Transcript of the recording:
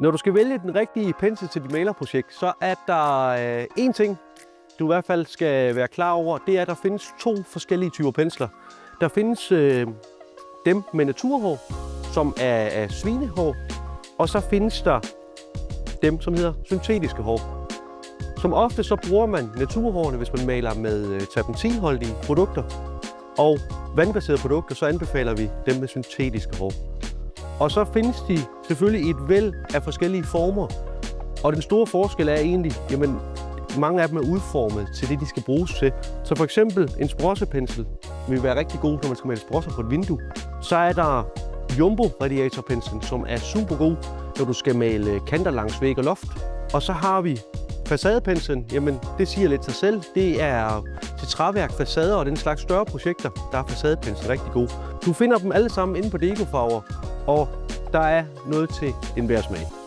Når du skal vælge den rigtige pensel til dit malerprojekt, så er der én ting, du i hvert fald skal være klar over. Det er, at der findes 2 forskellige typer pensler. Der findes dem med naturhår, som er af svinehår, og så findes der dem, som hedder syntetiske hår. Som ofte så bruger man naturhårene, hvis man maler med terpentinholdige produkter, og vandbaserede produkter, så anbefaler vi dem med syntetiske hår. Og så findes de selvfølgelig i et væld af forskellige former, og den store forskel er egentlig, jamen mange af dem er udformet til det, de skal bruges til. Så for eksempel en sprossepensel vil være rigtig god, når man skal male sprosser på et vindue. Så er der jumbo-radiatorpenslen, som er super god, når du skal male kanter langs væg og loft. Og så har vi facadepenslen, jamen det siger lidt sig selv. Det er til træværk, facader og den slags større projekter, der er facadepenslen rigtig god. Du finder dem alle sammen inde på Deco Farver, og der er noget til enhver smag.